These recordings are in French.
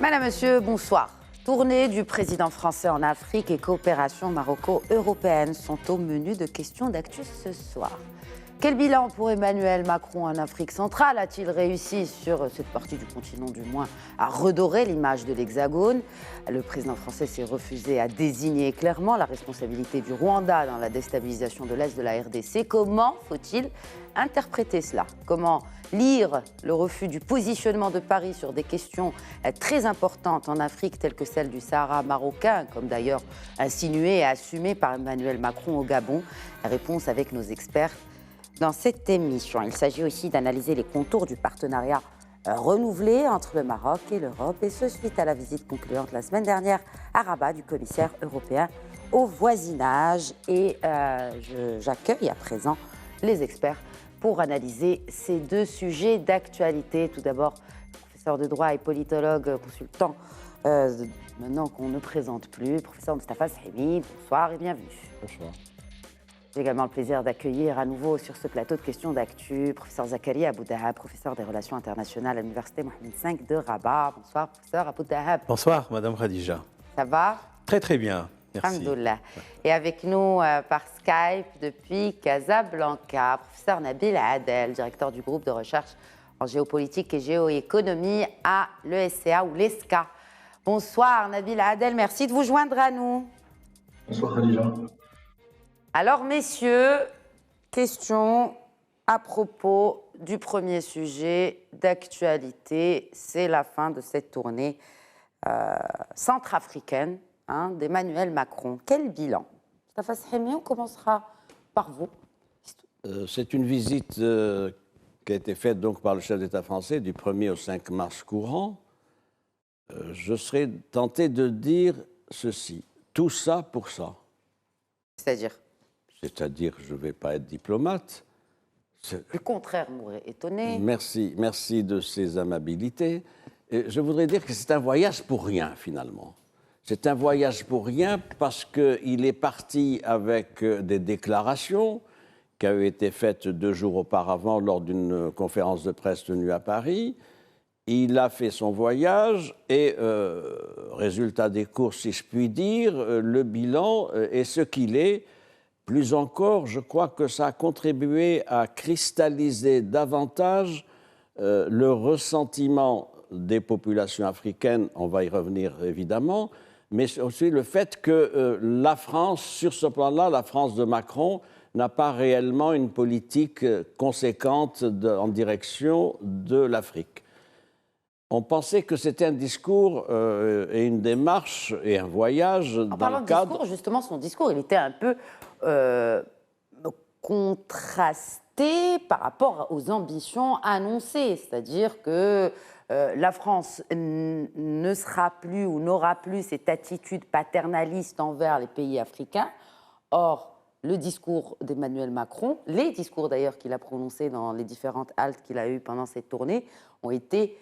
Madame, Monsieur, bonsoir. Tournée du président français en Afrique et coopération maroco-européenne sont au menu de questions d'actu ce soir. Quel bilan pour Emmanuel Macron en Afrique centrale? A-t-il réussi, sur cette partie du continent du moins, à redorer l'image de l'Hexagone? Le président français s'est refusé à désigner clairement la responsabilité du Rwanda dans la déstabilisation de l'Est de la RDC. Comment faut-il interpréter cela? Comment lire le refus du positionnement de Paris sur des questions très importantes en Afrique, telles que celle du Sahara marocain, comme d'ailleurs insinué et assumé par Emmanuel Macron au Gabon? La réponse avec nos experts dans cette émission. Il s'agit aussi d'analyser les contours du partenariat renouvelé entre le Maroc et l'Europe, et ce suite à la visite concluante la semaine dernière à Rabat du commissaire européen au voisinage. Et j'accueille à présent les experts pour analyser ces deux sujets d'actualité. Tout d'abord, professeur de droit et politologue consultant, maintenant qu'on ne présente plus, professeur Mostafa Sahimi. Bonsoir et bienvenue. Bonsoir. J'ai également le plaisir d'accueillir à nouveau sur ce plateau de questions d'actu professeur Zakaria Abou Dahab, professeur des relations internationales à l'université Mohamed V de Rabat. Bonsoir, professeur Abou Dahab. Bonsoir, Madame Khadija. Ça va? Très très bien, merci. Alhamdoulilah. Et avec nous par Skype depuis Casablanca, professeur Nabil Adel, directeur du groupe de recherche en géopolitique et géoéconomie à l'ESCA ou l'ESCA. Bonsoir Nabil Adel, merci de vous joindre à nous. Bonsoir Khadija. Alors, messieurs, question à propos du premier sujet d'actualité. C'est la fin de cette tournée centrafricaine d'Emmanuel Macron. Quel bilan? Mostafa Sahimi, on commencera par vous. C'est une visite qui a été faite donc par le chef d'État français du 1er au 5 mars courant. Je serais tenté de dire ceci. Tout ça pour ça. C'est-à-dire? C'est-à-dire, je ne vais pas être diplomate. Le contraire m'aurait étonné. Merci de ces amabilités. Et je voudrais dire que c'est un voyage pour rien, finalement. C'est un voyage pour rien parce qu'il est parti avec des déclarations qui avaient été faites 2 jours auparavant lors d'une conférence de presse tenue à Paris. Il a fait son voyage et, résultat des courses, si je puis dire, le bilan est ce qu'il est. Plus encore, je crois que ça a contribué à cristalliser davantage le ressentiment des populations africaines, on va y revenir évidemment, mais aussi le fait que la France, sur ce plan-là, la France de Macron, n'a pas réellement une politique conséquente en direction de l'Afrique. On pensait que c'était un discours et une démarche et un voyage dans le cadre... En parlant de discours, justement, son discours, il était un peu contrasté par rapport aux ambitions annoncées. C'est-à-dire que la France ne sera plus ou n'aura plus cette attitude paternaliste envers les pays africains. Or, le discours d'Emmanuel Macron, les discours d'ailleurs qu'il a prononcés dans les différentes haltes qu'il a eues pendant cette tournée, ont été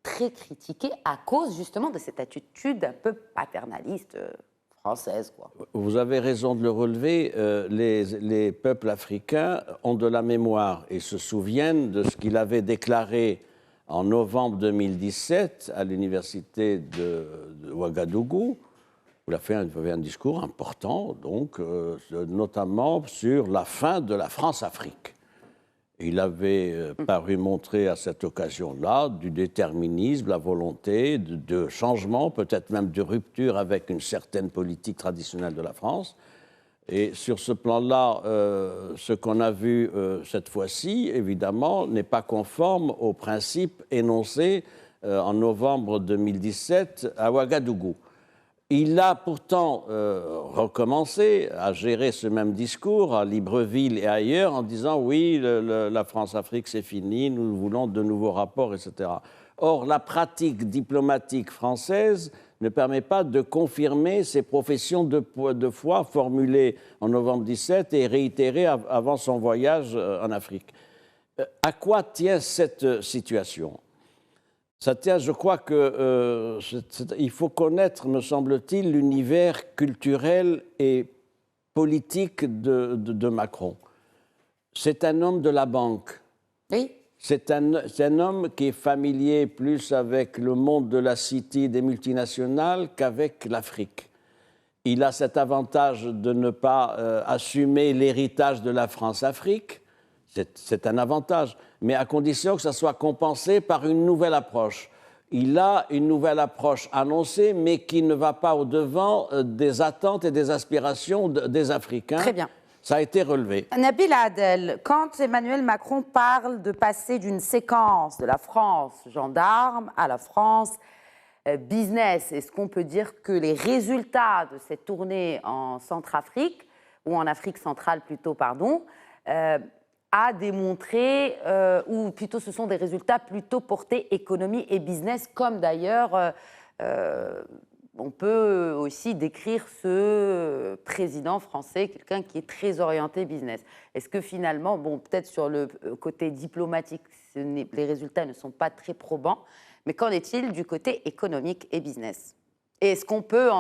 très critiqués à cause justement de cette attitude un peu paternaliste française, quoi. Vous avez raison de le relever. Les peuples africains ont de la mémoire et se souviennent de ce qu'il avait déclaré en novembre 2017 à l'université de Ouagadougou, où il a fait un discours important, donc, notamment sur la fin de la France-Afrique. Il avait paru montrer à cette occasion-là du déterminisme, la volonté de changement, peut-être même de rupture avec une certaine politique traditionnelle de la France. Et sur ce plan-là, ce qu'on a vu cette fois-ci, évidemment, n'est pas conforme aux principes énoncés en novembre 2017 à Ouagadougou. Il a pourtant recommencé à gérer ce même discours à Libreville et ailleurs en disant « oui, la France-Afrique, c'est fini, nous voulons de nouveaux rapports, etc. » Or, la pratique diplomatique française ne permet pas de confirmer ces professions de foi formulées en novembre 2017 et réitérées avant son voyage en Afrique. À quoi tient cette situation ? Ça tient, je crois qu'il faut connaître, me semble-t-il, l'univers culturel et politique de Macron. C'est un homme de la banque. Oui. C'est un homme qui est familier plus avec le monde de la city des multinationales qu'avec l'Afrique. Il a cet avantage de ne pas assumer l'héritage de la France-Afrique. C'est un avantage, mais à condition que ça soit compensé par une nouvelle approche. Il a une nouvelle approche annoncée, mais qui ne va pas au-devant des attentes et des aspirations des Africains. Très bien. Ça a été relevé. Nabil Adel, quand Emmanuel Macron parle de passer d'une séquence de la France gendarme à la France business, est-ce qu'on peut dire que les résultats de cette tournée en Centrafrique, ou en Afrique centrale plutôt, pardon, a démontré, ou plutôt ce sont des résultats plutôt portés économie et business, comme d'ailleurs on peut aussi décrire ce président français, quelqu'un qui est très orienté business. Est-ce que finalement, bon, peut-être sur le côté diplomatique, les résultats ne sont pas très probants, mais qu'en est-il du côté économique et business? Et est-ce qu'on peut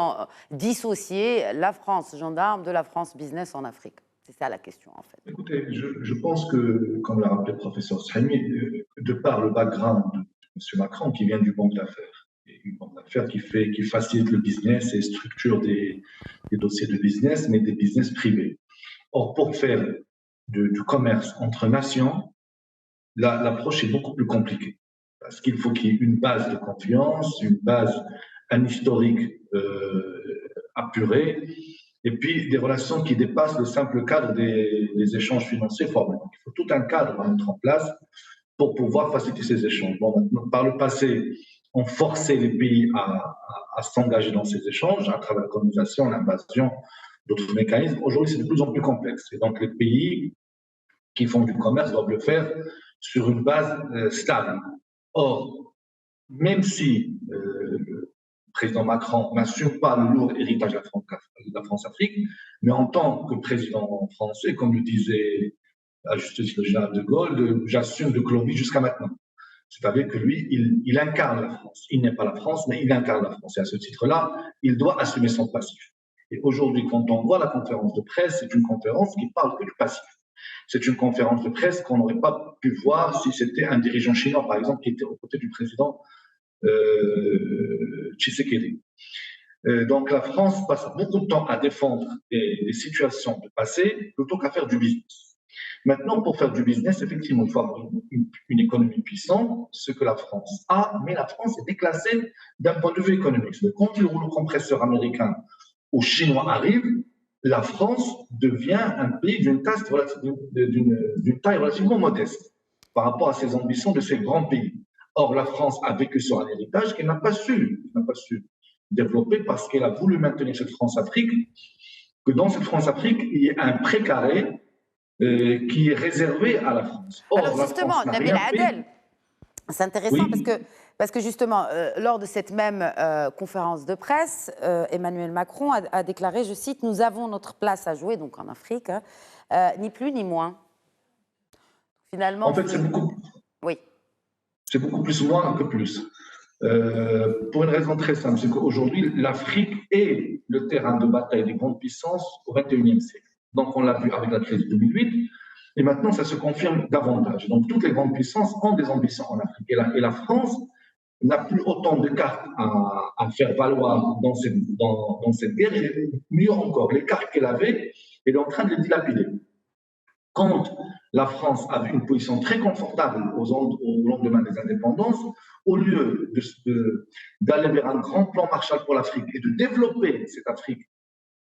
dissocier la France gendarme de la France business en Afrique? C'est ça la question, en fait. Écoutez, je pense que, comme l'a rappelé le professeur Sremi, de par le background de M. Macron, qui vient du monde d'affaires, une banque d'affaires qui facilite le business et structure des dossiers de business, mais des business privés. Or, pour faire du commerce entre nations, l'approche est beaucoup plus compliquée. Parce qu'il faut qu'il y ait une base de confiance, un historique apuré, et puis des relations qui dépassent le simple cadre des échanges financiers formels. Donc, il faut tout un cadre à mettre en place pour pouvoir faciliter ces échanges. Bon, maintenant, par le passé, on forçait les pays à s'engager dans ces échanges à travers la colonisation, l'invasion, d'autres mécanismes. Aujourd'hui, c'est de plus en plus complexe. Et donc, les pays qui font du commerce doivent le faire sur une base stable. Or, même si le président Macron n'assume pas le lourd héritage de la France-Afrique, mais en tant que président français, comme le disait à juste titre le général de Gaulle, j'assume de Colombie jusqu'à maintenant. C'est-à-dire que lui, il incarne la France. Il n'est pas la France, mais il incarne la France. Et à ce titre-là, il doit assumer son passif. Et aujourd'hui, quand on voit la conférence de presse, c'est une conférence qui parle que du passif. C'est une conférence de presse qu'on n'aurait pas pu voir si c'était un dirigeant chinois, par exemple, qui était aux côtés du président Tshisekedi. Donc la France passe beaucoup de temps à défendre des situations de passé plutôt qu'à faire du business. Maintenant, pour faire du business, effectivement, il faut avoir une économie puissante, ce que la France a, mais la France est déclassée d'un point de vue économique. Quand le rouleau compresseur américain ou chinois arrive, la France devient un pays d'une taille relativement modeste par rapport à ses ambitions de ces grands pays. Or, la France a vécu sur un héritage qu'elle n'a pas su développer parce qu'elle a voulu maintenir cette France-Afrique, que dans cette France-Afrique, il y ait un précaré qui est réservé à la France. Or, alors justement, Nabil Adel, c'est intéressant parce que justement, lors de cette même conférence de presse, Emmanuel Macron a déclaré, je cite, « Nous avons notre place à jouer, donc en Afrique, ni plus ni moins ». Finalement, en fait, c'est beaucoup plus moins que plus. Pour une raison très simple, c'est qu'aujourd'hui, l'Afrique est le terrain de bataille des grandes puissances au XXIe siècle. Donc, on l'a vu avec la crise de 2008, et maintenant, ça se confirme davantage. Donc, toutes les grandes puissances ont des ambitions en Afrique. Et la France n'a plus autant de cartes à faire valoir dans cette guerre. Et mieux encore, les cartes qu'elle avait, elle est en train de les dilapider. Quand la France avait une position très confortable au lendemain des indépendances, au lieu d'aller vers un grand plan Marshall pour l'Afrique et de développer cette Afrique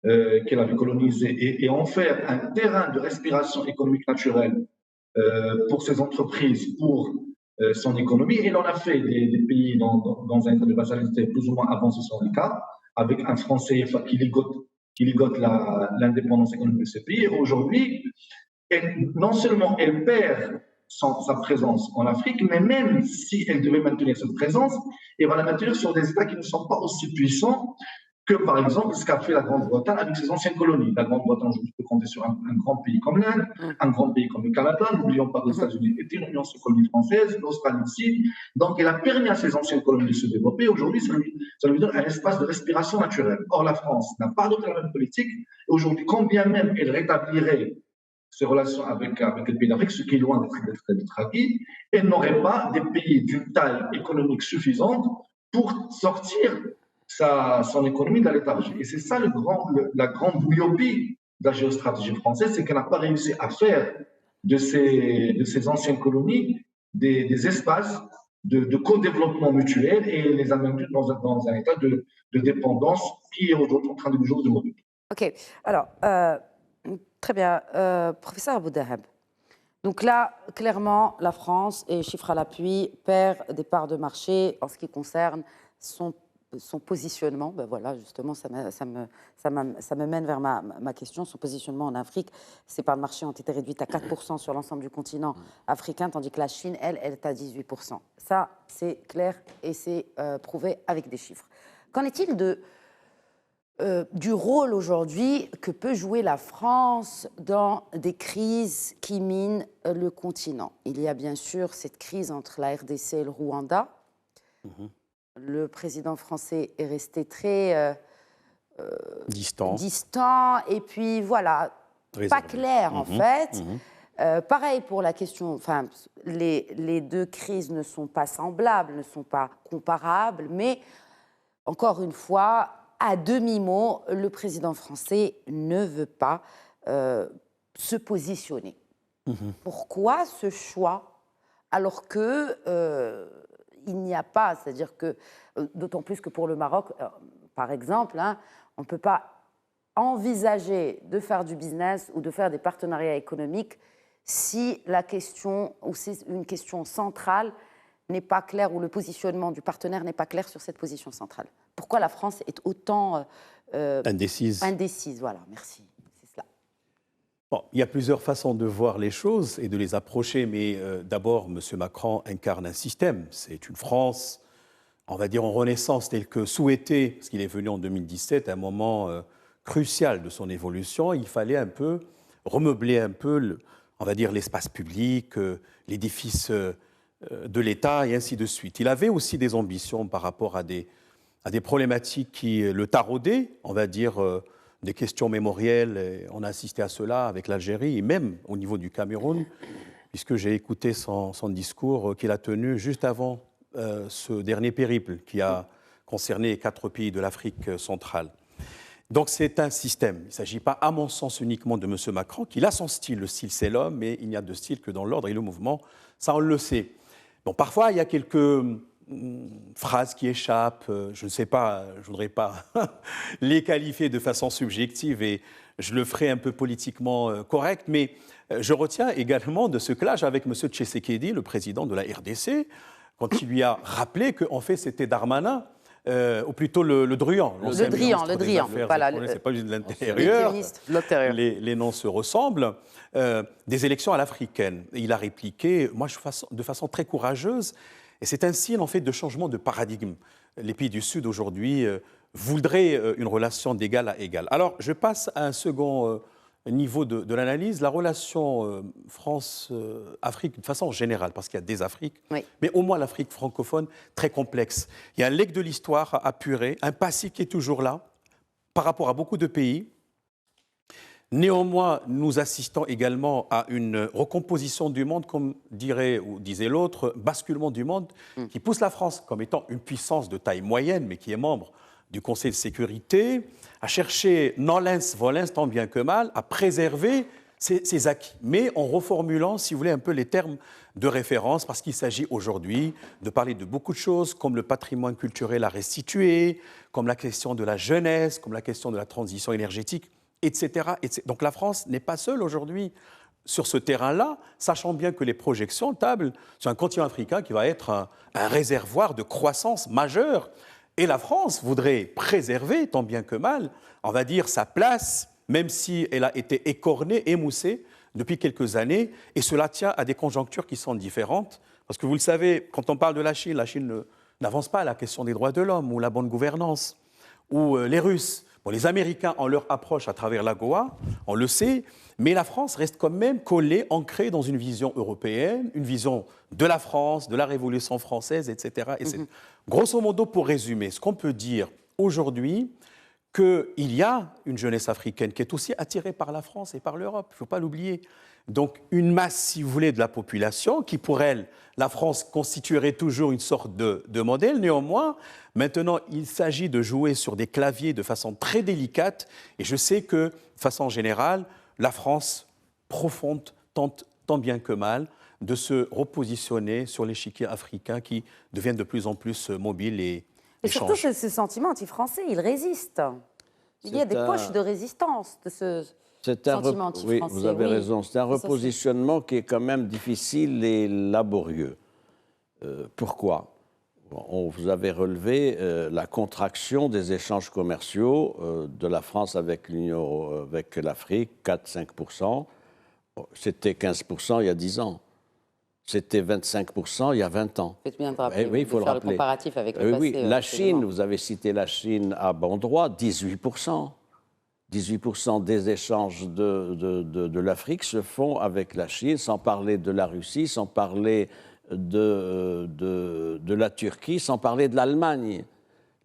qu'elle avait colonisée et en faire un terrain de respiration économique naturelle pour ses entreprises, pour son économie, elle en a fait des pays dans un état de vassalité plus ou moins avancé sur le cas, avec un franc CFA qui ligote l'indépendance économique de ces pays. Aujourd'hui, non seulement elle perd sa présence en Afrique, mais même si elle devait maintenir cette présence, elle va la maintenir sur des États qui ne sont pas aussi puissants que, par exemple, ce qu'a fait la Grande-Bretagne avec ses anciennes colonies. La Grande-Bretagne, je peux compter sur un grand pays comme l'Inde, un grand pays comme le Canada, n'oublions pas que les États-Unis étaient une union colonie française, l'Australie aussi. Donc, elle a permis à ses anciennes colonies de se développer. Aujourd'hui, ça lui donne un espace de respiration naturelle. Or, la France n'a pas adopté la même politique. Aujourd'hui, quand bien même elle rétablirait ses relations avec les pays d'Afrique, ce qui est loin d'être acquis, et n'aurait pas des pays d'une taille économique suffisante pour sortir son économie de la léthargie. Et c'est ça la grande myopie de la géostratégie française, c'est qu'elle n'a pas réussi à faire de ces anciennes colonies des espaces de co-développement mutuel et les a maintenus dans un état de dépendance qui est aujourd'hui en train de bouger de mourir. Ok, alors, très bien. Professeur Abou Dahab, donc là, clairement, la France, et chiffre à l'appui, perd des parts de marché en ce qui concerne son positionnement. Ben voilà, justement, ça me mène vers ma question. Son positionnement en Afrique, ses parts de marché ont été réduites à 4% sur l'ensemble du continent africain, tandis que la Chine, elle est à 18%. Ça, c'est clair et c'est prouvé avec des chiffres. Qu'en est-il du rôle aujourd'hui que peut jouer la France dans des crises qui minent le continent? Il y a bien sûr cette crise entre la RDC et le Rwanda. Le président français est resté très distant et puis voilà, pas clair en fait. Pareil pour la question, enfin, les deux crises ne sont pas semblables, ne sont pas comparables, mais encore une fois, à demi-mot, le président français ne veut pas se positionner. Pourquoi ce choix alors que il n'y a pas, c'est-à-dire que, d'autant plus que pour le Maroc, par exemple, hein, on ne peut pas envisager de faire du business ou de faire des partenariats économiques si la question, ou c'est une question centrale, n'est pas claire, ou le positionnement du partenaire n'est pas clair sur cette position centrale. Pourquoi la France est autant indécise, voilà, merci. C'est cela. Bon, il y a plusieurs façons de voir les choses et de les approcher, mais d'abord, M. Macron incarne un système. C'est une France, on va dire, en renaissance, telle que souhaitée, parce qu'il est venu en 2017, à un moment crucial de son évolution. Il fallait un peu remeubler un peu, on va dire, l'espace public, l'édifice de l'État et ainsi de suite. Il avait aussi des ambitions par rapport à des problématiques qui le taraudaient, on va dire, des questions mémorielles. Et on a assisté à cela avec l'Algérie et même au niveau du Cameroun, puisque j'ai écouté son discours qu'il a tenu juste avant ce dernier périple qui a concerné 4 pays de l'Afrique centrale. Donc c'est un système. Il ne s'agit pas, à mon sens, uniquement de M. Macron, qui a son style. Le style, c'est l'homme, mais il n'y a de style que dans l'ordre et le mouvement. Ça, on le sait. Bon, parfois, il y a quelques phrases qui échappent. Je ne sais pas, je ne voudrais pas les qualifier de façon subjective et je le ferai un peu politiquement correct, mais je retiens également de ce clash avec M. Tshisekedi, le président de la RDC, quand il lui a rappelé qu'en fait, c'était Darmanin, ou plutôt le Drian. Le Drian, voilà. C'est pas juste de l'intérieur. Les noms se ressemblent. Des élections à l'africaine. Il a répliqué, moi, de façon très courageuse, et c'est un signe, en fait, de changement de paradigme. Les pays du Sud, aujourd'hui, voudraient une relation d'égal à égal. Alors, je passe à un second niveau de l'analyse, la relation France-Afrique de façon générale, parce qu'il y a des Afriques, oui, mais au moins l'Afrique francophone, très complexe. Il y a un legs de l'histoire à apurer, un passé qui est toujours là, par rapport à beaucoup de pays. Néanmoins, nous assistons également à une recomposition du monde, comme dirait ou disait l'autre, basculement du monde, qui pousse la France, comme étant une puissance de taille moyenne, mais qui est membre du Conseil de sécurité, à chercher nolens volens, tant bien que mal, à préserver ses acquis, mais en reformulant, si vous voulez, un peu les termes de référence, parce qu'il s'agit aujourd'hui de parler de beaucoup de choses, comme le patrimoine culturel à restituer, comme la question de la jeunesse, comme la question de la transition énergétique, etc. Donc la France n'est pas seule aujourd'hui sur ce terrain-là, sachant bien que les projections tablent sur un continent africain qui va être un réservoir de croissance majeure. Et la France voudrait préserver, tant bien que mal, on va dire, sa place, même si elle a été écornée, émoussée depuis quelques années. Et cela tient à des conjonctures qui sont différentes. Parce que vous le savez, quand on parle de la Chine n'avance pas à la question des droits de l'homme ou la bonne gouvernance. Ou les Russes. Bon, les Américains ont leur approche à travers l'AGOA, on le sait, mais la France reste quand même collée, ancrée dans une vision européenne, une vision de la France, de la Révolution française, etc. Grosso modo, pour résumer, ce qu'on peut dire aujourd'hui, qu'il y a une jeunesse africaine qui est aussi attirée par la France et par l'Europe, il ne faut pas l'oublier. Donc une masse, si vous voulez, de la population qui, pour elle, la France constituerait toujours une sorte de modèle. Néanmoins, maintenant, il s'agit de jouer sur des claviers de façon très délicate. Et je sais que, de façon générale, la France profonde tente tant bien que mal de se repositionner sur l'échiquier africain qui devient de plus en plus mobile et surtout, ce sentiment anti-français, il résiste. Il y a des poches de résistance de ce sentiment anti-français. Oui, vous avez raison. C'est un repositionnement qui est quand même difficile et laborieux. Pourquoi ? Vous avez relevé la contraction des échanges commerciaux de la France avec l'Afrique, 4-5%. C'était 15% il y a 10 ans. C'était 25% il y a 20 ans. C'est bien de rappeler, oui, il faut le rappeler. Le comparatif avec le passé. Oui, la Chine, vous avez cité la Chine à bon droit, 18%. 18% des échanges de l'Afrique se font avec la Chine, sans parler de la Russie, sans parler de la Turquie, sans parler de l'Allemagne.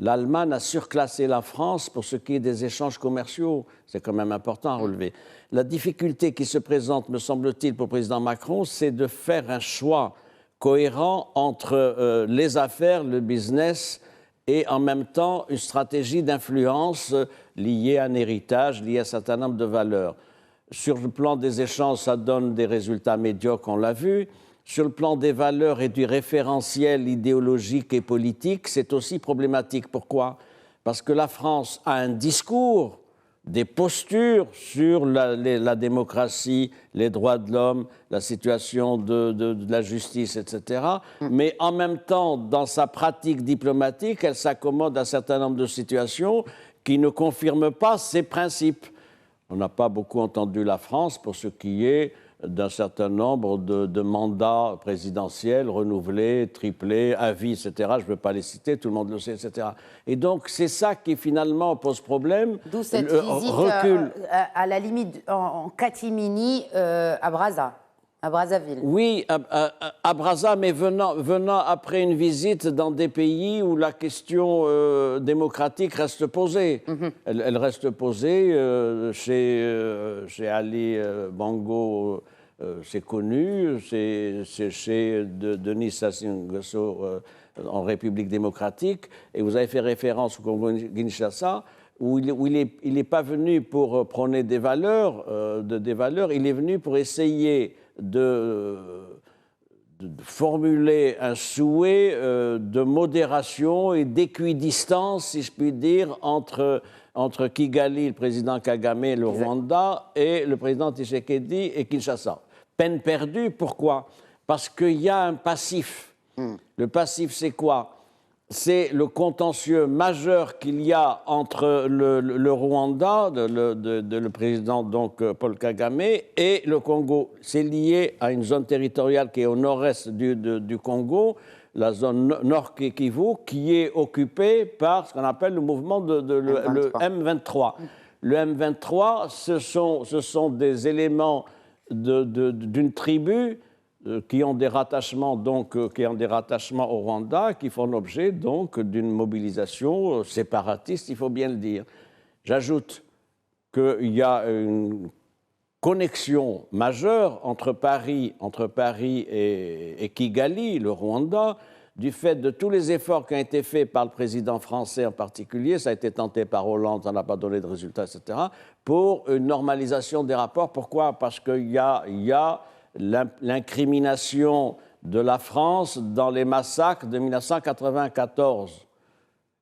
L'Allemagne a surclassé la France pour ce qui est des échanges commerciaux. C'est quand même important à relever. La difficulté qui se présente, me semble-t-il, pour le président Macron, c'est de faire un choix cohérent entre les affaires, le business et en même temps une stratégie d'influence liée à un héritage, liée à un certain nombre de valeurs. Sur le plan des échanges, ça donne des résultats médiocres, on l'a vu. Sur le plan des valeurs et du référentiel idéologique et politique, c'est aussi problématique. Pourquoi ? Parce que la France a un discours, des postures sur la démocratie, les droits de l'homme, la situation de la justice, etc. Mais en même temps, dans sa pratique diplomatique, elle s'accommode à un certain nombre de situations qui ne confirment pas ses principes. On n'a pas beaucoup entendu la France pour ce qui est d'un certain nombre de mandats présidentiels renouvelés, triplés, à vie, etc. Je ne veux pas les citer, tout le monde le sait, etc. Et donc, c'est ça qui finalement pose problème. D'où cette visite à la limite en catimini à Brazzaville. Oui, à Brazza, mais venant après une visite dans des pays où la question démocratique reste posée. Elle reste posée chez Ali Bongo, c'est connu, c'est chez Denis Sassou Nguesso en République démocratique, et vous avez fait référence au Congo-Kinshasa, où il n'est pas venu pour prôner des valeurs, il est venu pour essayer de formuler un souhait de modération et d'équidistance, si je puis dire, entre Kigali, le président Kagame, le Rwanda, et le président Tshisekedi et Kinshasa. Peine perdue, pourquoi ? Parce qu'il y a un passif. Le passif, c'est quoi ? C'est le contentieux majeur qu'il y a entre le Rwanda, le président donc Paul Kagame, et le Congo. C'est lié à une zone territoriale qui est au nord-est du Congo, la zone nord Kivu, qui est occupée par ce qu'on appelle le mouvement le M23. Le M23, ce sont des éléments d'une tribu qui ont des rattachements au Rwanda, qui font l'objet donc d'une mobilisation séparatiste, il faut bien le dire. J'ajoute qu'il y a une connexion majeure entre Paris et Kigali, le Rwanda, du fait de tous les efforts qui ont été faits par le président français en particulier, ça a été tenté par Hollande, ça n'a pas donné de résultats, etc., pour une normalisation des rapports. Pourquoi ? Parce qu'il y a l'incrimination de la France dans les massacres de 1994.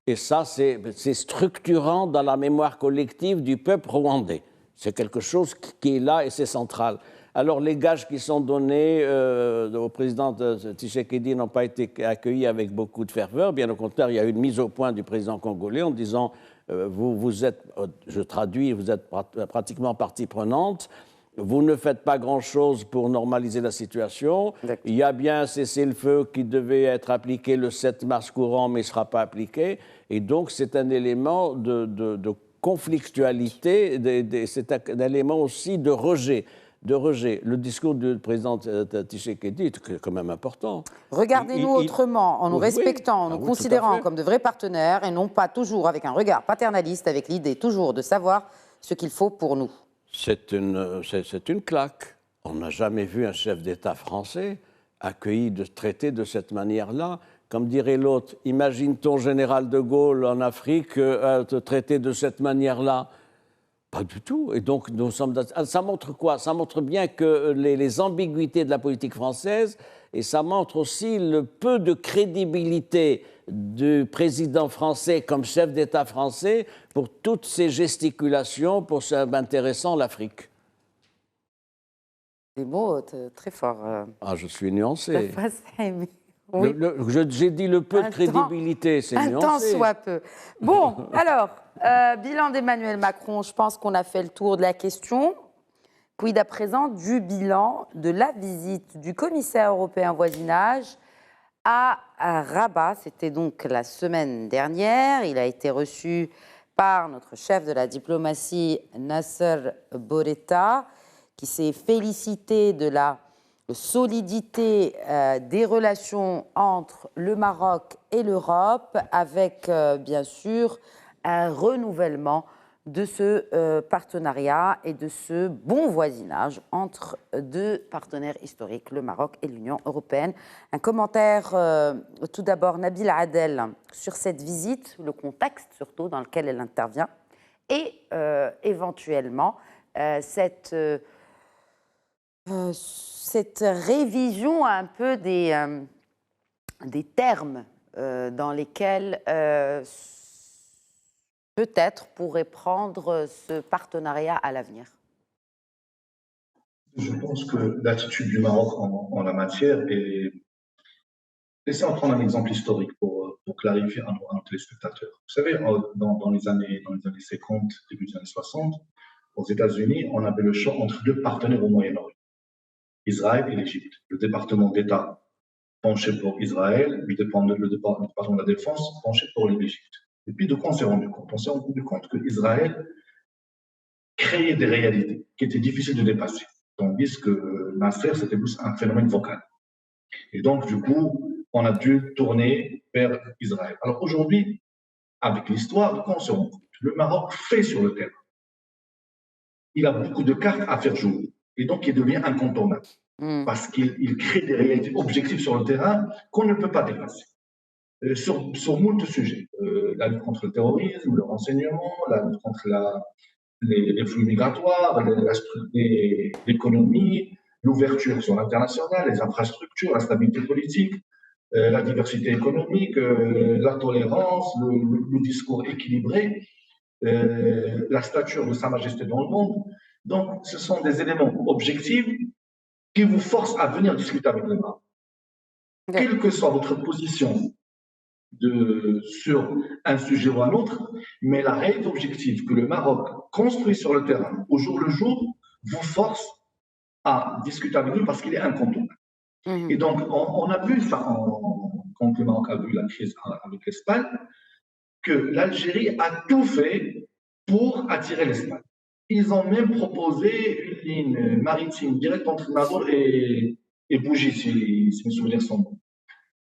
Et ça, c'est structurant dans la mémoire collective du peuple rwandais. C'est quelque chose qui est là et c'est central. Alors, les gages qui sont donnés au président Tshisekedi n'ont pas été accueillis avec beaucoup de ferveur. Bien au contraire, il y a eu une mise au point du président congolais en disant vous êtes, je traduis, vous êtes pratiquement partie prenante. Vous ne faites pas grand-chose pour normaliser la situation. Il y a bien un cessez-le-feu qui devait être appliqué le 7 mars courant, mais il ne sera pas appliqué. Et donc, c'est un élément de conflictualité, c'est un élément aussi de rejet. de rejet. Le discours du président Tshisekedi est quand même important. Regardez-nous autrement, en nous respectant, en nous considérant comme de vrais partenaires et non pas toujours avec un regard paternaliste, avec l'idée toujours de savoir ce qu'il faut pour nous. C'est une claque. On n'a jamais vu un chef d'État français accueilli, traité de cette manière-là. Comme dirait l'autre, imagine ton général de Gaulle en Afrique te traiter de cette manière-là. Pas du tout. Et donc, ça montre quoi? Ça montre bien que les ambiguïtés de la politique française, et ça montre aussi le peu de crédibilité du président français comme chef d'État français pour toutes ces gesticulations pour intéressant l'Afrique. Des mots très forts. Ah, je suis nuancé. Oui. J'ai dit le peu de crédibilité, c'est nuancé. Un temps soit peu. Bon, alors, bilan d'Emmanuel Macron, je pense qu'on a fait le tour de la question. Quid à présent du bilan de la visite du commissaire européen au voisinage à Rabat. C'était donc la semaine dernière. Il a été reçu par notre chef de la diplomatie, Nasser Bourita, qui s'est félicité de la solidité des relations entre le Maroc et l'Europe, avec bien sûr un renouvellement de ce partenariat et de ce bon voisinage entre deux partenaires historiques, le Maroc et l'Union européenne. Un commentaire tout d'abord, Nabil Adel, sur cette visite, le contexte surtout dans lequel elle intervient, et éventuellement cette révision un peu des termes dans lesquels peut-être pourrait prendre ce partenariat à l'avenir. Je pense que l'attitude du Maroc en la matière est... Laissez-moi prendre un exemple historique pour clarifier à nos téléspectateurs. Vous savez, dans les années 50, début des années 60, aux États-Unis, on avait le choix entre deux partenaires au Moyen-Orient, Israël et l'Égypte. Le département d'État penché pour Israël, le département de la Défense penché pour l'Égypte. Et puis, de quoi on s'est rendu compte? On s'est rendu compte que Israël créait des réalités qui étaient difficiles de dépasser, tandis que Nasser, c'était plus un phénomène vocal. Et donc, du coup, on a dû tourner vers Israël. Alors aujourd'hui, avec l'histoire, de quoi on se rend compte? Le Maroc fait sur le terrain. Il a beaucoup de cartes à faire jouer. Et donc, il devient incontournable. Parce qu'il crée des réalités objectives sur le terrain qu'on ne peut pas dépasser. Sur moult sujets. La lutte contre le terrorisme, le renseignement, la lutte contre les flux migratoires, l'économie, l'ouverture sur l'international, les infrastructures, la stabilité politique, la diversité économique, la tolérance, le discours équilibré, la stature de Sa Majesté dans le monde. Donc, ce sont des éléments objectifs qui vous forcent à venir discuter avec le Maroc. Quelle que soit votre position sur un sujet ou un autre, mais la réalité objective que le Maroc construit sur le terrain au jour le jour vous force à discuter avec lui parce qu'il est incontournable. Et donc, on a vu ça quand le Maroc a vu la crise avec l'Espagne, que l'Algérie a tout fait pour attirer l'Espagne. Ils ont même proposé une ligne maritime directe entre Nador et Bougie, si mes souvenirs sont bons.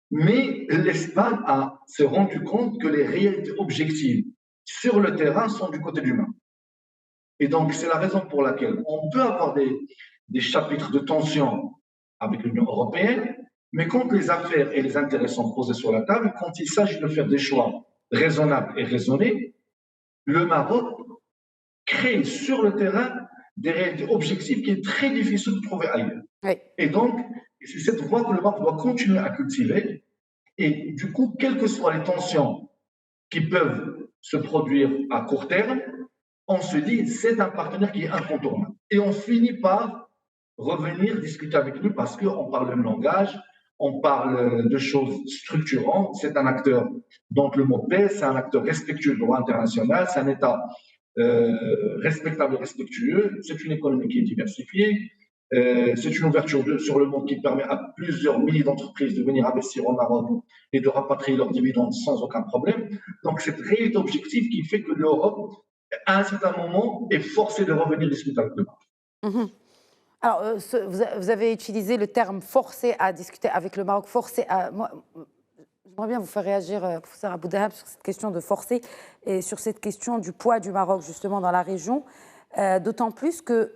Mais l'Espagne s'est rendu compte que les réalités objectives sur le terrain sont du côté du Maroc. Et donc, c'est la raison pour laquelle on peut avoir des chapitres de tension avec l'Union européenne, mais quand les affaires et les intérêts sont posés sur la table, quand il s'agit de faire des choix raisonnables et raisonnés, le Maroc crée sur le terrain des réalités objectives qui est très difficile de trouver ailleurs. Oui. Et donc, c'est cette voie que le Maroc doit continuer à cultiver. Et du coup, quelles que soient les tensions qui peuvent se produire à court terme, on se dit c'est un partenaire qui est incontournable. Et on finit par revenir discuter avec lui parce qu'on parle le même langage, on parle de choses structurantes. C'est un acteur dont le mot pèse, c'est un acteur respectueux du droit international, c'est un État respectable et respectueux, c'est une économie qui est diversifiée, c'est une ouverture sur le monde qui permet à plusieurs milliers d'entreprises de venir investir au Maroc et de rapatrier leurs dividendes sans aucun problème. Donc, cette réalité objective qui fait que l'Europe, à un certain moment, est forcée de revenir discuter avec le Maroc. Alors, vous avez utilisé le terme forcé à discuter avec le Maroc, forcé à... J'aimerais bien vous faire réagir, professeur Abou-Dahab, sur cette question de forcer et sur cette question du poids du Maroc, justement, dans la région. D'autant plus que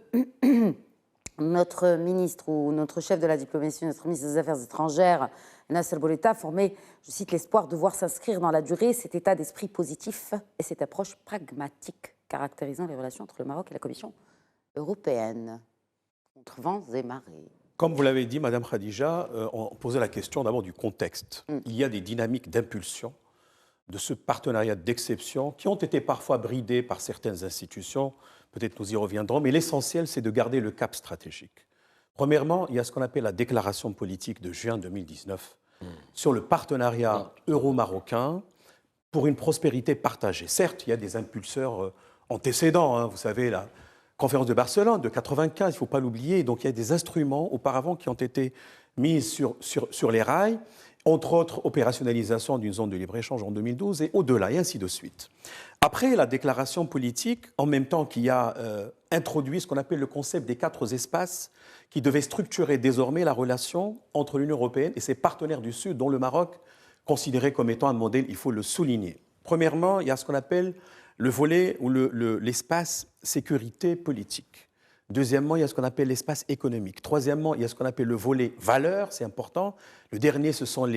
notre ministre ou notre chef de la diplomatie, notre ministre des Affaires étrangères, Nasser Bourita, formait, je cite, l'espoir de voir s'inscrire dans la durée cet état d'esprit positif et cette approche pragmatique caractérisant les relations entre le Maroc et la Commission européenne, contre vents et marées. Comme vous l'avez dit, Madame Khadija, on posait la question d'abord du contexte. Il y a des dynamiques d'impulsion de ce partenariat d'exception qui ont été parfois bridés par certaines institutions. Peut-être nous y reviendrons, mais l'essentiel, c'est de garder le cap stratégique. Premièrement, il y a ce qu'on appelle la déclaration politique de juin 2019 sur le partenariat euro-marocain pour une prospérité partagée. Certes, il y a des impulseurs antécédents, vous savez, la conférence de Barcelone de 1995, il ne faut pas l'oublier. Donc il y a des instruments auparavant qui ont été mis sur les rails, entre autres opérationnalisation d'une zone de libre-échange en 2012 et au-delà, et ainsi de suite. Après la déclaration politique, en même temps qui a introduit ce qu'on appelle le concept des 4 espaces qui devait structurer désormais la relation entre l'Union européenne et ses partenaires du Sud, dont le Maroc considéré comme étant un modèle, il faut le souligner. Premièrement, il y a ce qu'on appelle le volet ou l'espace sécurité politique. Deuxièmement, il y a ce qu'on appelle l'espace économique. Troisièmement, il y a ce qu'on appelle le volet valeurs, c'est important. Le dernier, ce sont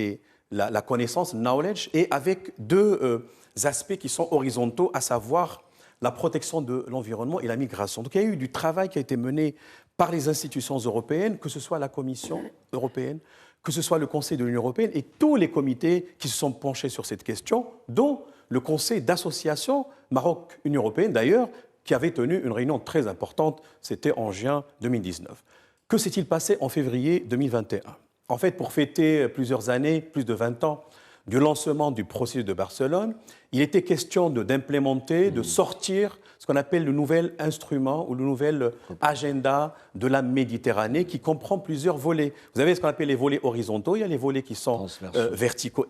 la connaissance, knowledge, et avec 2 aspects qui sont horizontaux, à savoir la protection de l'environnement et la migration. Donc il y a eu du travail qui a été mené par les institutions européennes, que ce soit la Commission européenne, que ce soit le Conseil de l'Union européenne et tous les comités qui se sont penchés sur cette question, dont le Conseil d'association Maroc-Union européenne, d'ailleurs, qui avait tenu une réunion très importante, c'était en juin 2019. Que s'est-il passé en février 2021 ? En fait, pour fêter plusieurs années, plus de 20 ans, du lancement du processus de Barcelone, il était question d'implémenter, de sortir ce qu'on appelle le nouvel instrument ou le nouvel agenda de la Méditerranée qui comprend plusieurs volets. Vous avez ce qu'on appelle les volets horizontaux, il y a les volets qui sont verticaux.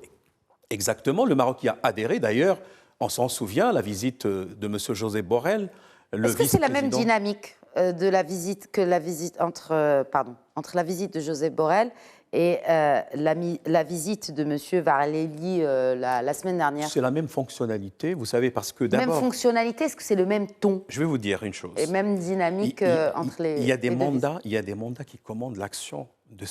Exactement, le Maroc y a adhéré d'ailleurs, on s'en souvient, la visite de M. José Borrell. Est-ce que c'est la même dynamique de la visite que la visite entre la visite de José Borrell et la visite de M. Varelli la semaine dernière? C'est la même fonctionnalité, vous savez, parce que d'abord... Même fonctionnalité, est-ce que c'est le même ton? Je vais vous dire une chose. Et même dynamique entre les... Il y a des mandats qui commandent l'action de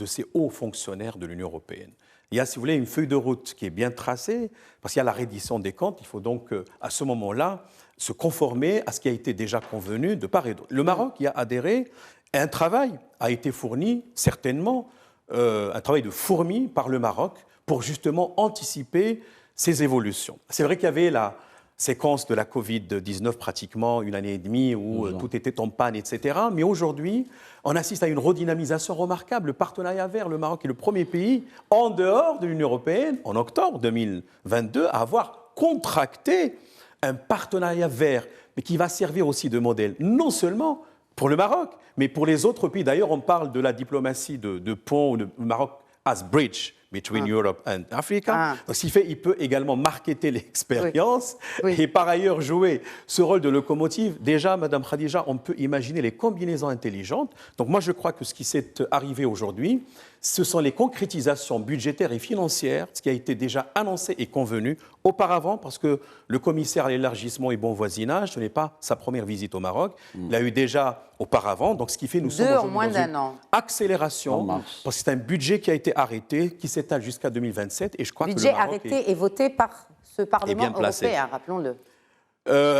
ces hauts fonctionnaires de l'Union européenne. Il y a, si vous voulez, une feuille de route qui est bien tracée, parce qu'il y a la reddition des comptes. Il faut donc, à ce moment-là, se conformer à ce qui a été déjà convenu de part et d'autre. Le Maroc y a adhéré, et un travail a été fourni, certainement, un travail de fourmi par le Maroc pour justement anticiper ces évolutions. C'est vrai qu'il y avait la séquence de la Covid-19 pratiquement 1 année et demie où tout était en panne, etc. Mais aujourd'hui, on assiste à une redynamisation remarquable. Le partenariat vert, le Maroc est le premier pays en dehors de l'Union européenne, en octobre 2022, à avoir contracté un partenariat vert, mais qui va servir aussi de modèle, non seulement pour le Maroc, mais pour les autres pays. D'ailleurs, on parle de la diplomatie de pont, le Maroc as bridge between Europe and Africa. Donc, ce qui fait qu'il peut également marketer l'expérience et par ailleurs jouer ce rôle de locomotive. Déjà, Madame Khadija, on peut imaginer les combinaisons intelligentes. Donc moi, je crois que ce qui s'est arrivé aujourd'hui, ce sont les concrétisations budgétaires et financières, ce qui a été déjà annoncé et convenu auparavant, parce que le commissaire à l'élargissement et bon voisinage, ce n'est pas sa première visite au Maroc. Il l'a eu déjà auparavant. Donc ce qui fait nous sommes aujourd'hui dans une accélération, parce que c'est un budget qui a été arrêté, qui s'étale jusqu'à 2027. Et je crois budget que le Maroc arrêté et voté par ce Parlement européen, rappelons-le.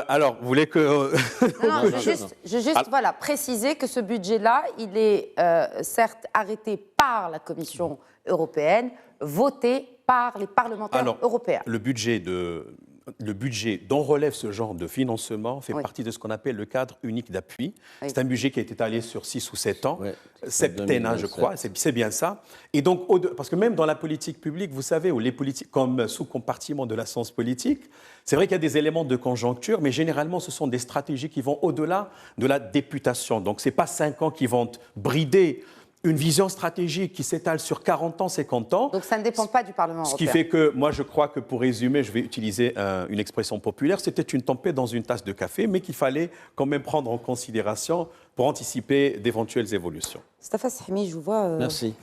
Alors, vous voulez que... Non, je veux juste voilà, préciser que ce budget-là, il est certes arrêté par la Commission européenne, voté par les parlementaires européens. Le budget dont relève ce genre de financement fait partie de ce qu'on appelle le cadre unique d'appui. C'est un budget qui a été étalé sur 6 ou 7 ans, septennat, je crois, c'est bien ça. Et donc, parce que même dans la politique publique, vous savez, ou les politiques comme sous-compartiment de la science politique, c'est vrai qu'il y a des éléments de conjoncture, mais généralement, ce sont des stratégies qui vont au-delà de la députation. Donc, ce n'est pas 5 ans qui vont brider une vision stratégique qui s'étale sur 40 ans, 50 ans. Donc ça ne dépend pas du Parlement européen. Ce qui fait que, moi je crois que pour résumer, je vais utiliser une expression populaire, c'était une tempête dans une tasse de café, mais qu'il fallait quand même prendre en considération pour anticiper d'éventuelles évolutions. Stafa Sahmi, je vous vois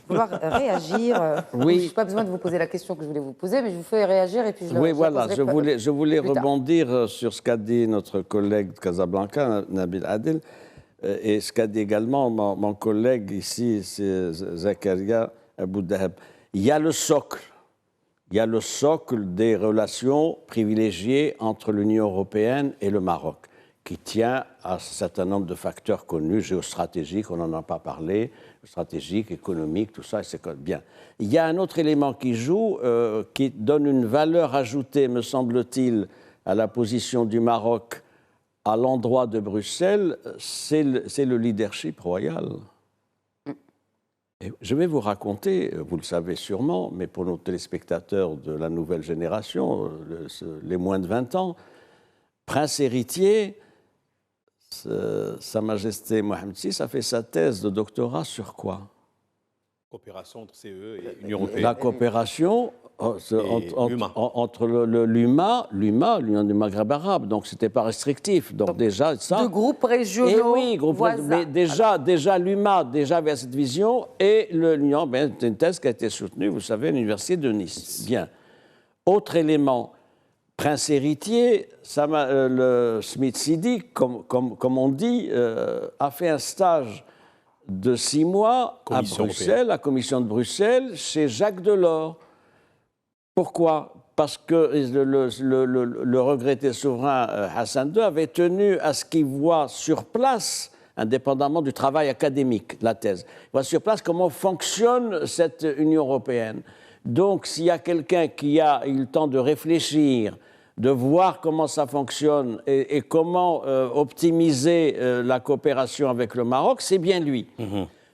vouloir réagir. Oui. Je n'ai pas besoin de vous poser la question que je voulais vous poser, mais je vous fais réagir et puis Oui, voilà, je voulais plus tard. rebondir sur ce qu'a dit notre collègue de Casablanca, Nabil Adel, et ce qu'a dit également mon collègue ici, c'est Zakaria Aboudahab. Il y a le socle des relations privilégiées entre l'Union européenne et le Maroc, qui tient à un certain nombre de facteurs connus, géostratégiques, on n'en a pas parlé, stratégiques, économiques, tout ça, c'est bien. Il y a un autre élément qui joue, qui donne une valeur ajoutée, me semble-t-il, à la position du Maroc à l'endroit de Bruxelles, c'est le leadership royal. Et je vais vous raconter, vous le savez sûrement, mais pour nos téléspectateurs de la nouvelle génération, les moins de 20 ans, prince héritier, Sa Majesté Mohamed VI a fait sa thèse de doctorat sur quoi? Coopération entre CE et l'Union européenne. La coopération entre l'UMA, l'Union du Maghreb arabe, donc c'était pas restrictif. Donc déjà ça. De groupes régionaux. Et oui, mais déjà l'UMA avait cette vision et l'Union, c'est une thèse qui a été soutenue, vous savez, à l'université de Nice. Bien. Autre élément. Prince héritier, le Smith Sidi, comme on dit, a fait un stage de 6 mois à Bruxelles, la Commission de Bruxelles, chez Jacques Delors. Pourquoi? Parce que le regretté souverain Hassan II avait tenu à ce qu'il voit sur place, indépendamment du travail académique, la thèse, il voit sur place comment fonctionne cette Union européenne. Donc, s'il y a quelqu'un qui a eu le temps de réfléchir, de voir comment ça fonctionne et comment optimiser la coopération avec le Maroc, c'est bien lui.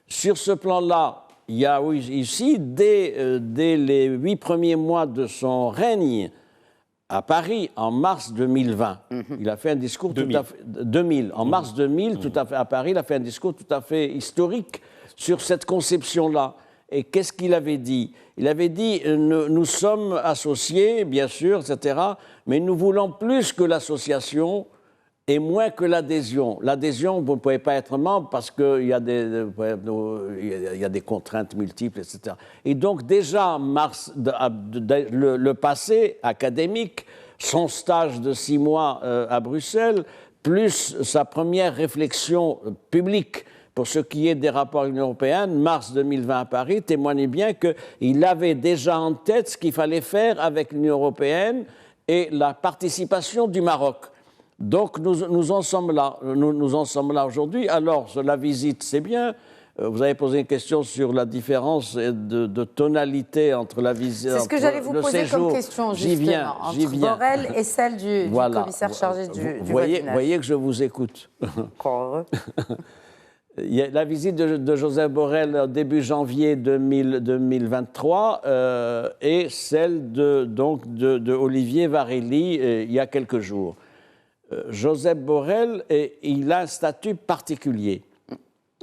Sur ce plan-là, il y a ici, dès les 8 premiers mois de son règne à Paris, en mars 2020, il a fait un discours tout à fait... 2000. En mars 2000, tout à fait, à Paris, il a fait un discours tout à fait historique sur cette conception-là. Et qu'est-ce qu'il avait dit? Il avait dit, nous sommes associés, bien sûr, etc., mais nous voulons plus que l'association et moins que l'adhésion. L'adhésion, vous ne pouvez pas être membre parce qu'il y a des contraintes multiples, etc. Et donc déjà, le passé académique, son stage de 6 mois à Bruxelles, plus sa première réflexion publique pour ce qui est des rapports de l'Union européenne, mars 2020 à Paris, témoigne bien qu'il avait déjà en tête ce qu'il fallait faire avec l'Union européenne et la participation du Maroc. Donc nous en sommes là. Nous en sommes là aujourd'hui. Alors, la visite, c'est bien. Vous avez posé une question sur la différence de tonalité entre la visite. C'est ce que j'allais vous poser comme question, justement, entre Borrell et celle du commissaire chargé du voisinage. Vous voyez que je vous écoute. Il y a la visite de Joseph Borrell début janvier 2023 et celle de Olivier Varelli il y a quelques jours. Joseph Borrell, il a un statut particulier.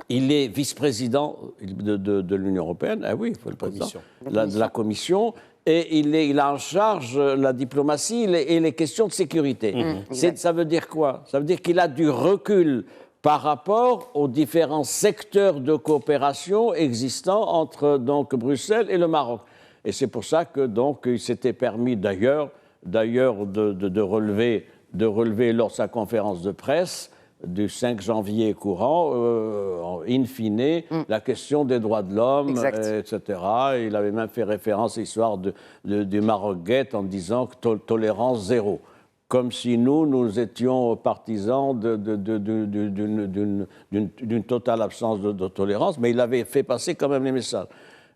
Il est vice-président de l'Union européenne, ah oui, il faut le président, de la Commission, et il a en charge la diplomatie et les questions de sécurité. Ça veut dire quoi? Ça veut dire qu'il a du recul par rapport aux différents secteurs de coopération existants entre Bruxelles et le Maroc. Et c'est pour ça que il s'était permis d'ailleurs de relever lors de sa conférence de presse du 5 janvier courant, in fine, la question des droits de l'homme, etc. Il avait même fait référence à l'histoire du Maroc-Gate en disant que tolérance zéro. Comme si nous étions partisans d'une totale absence de tolérance, mais il avait fait passer quand même les messages.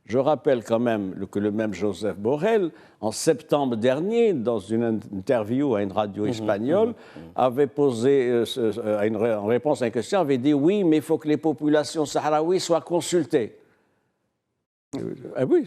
Je rappelle quand même que le même Joseph Borrell, en septembre dernier, dans une interview à une radio espagnole, avait posé, en réponse à une question, avait dit « Oui, mais il faut que les populations sahraouies soient consultées ». Oui,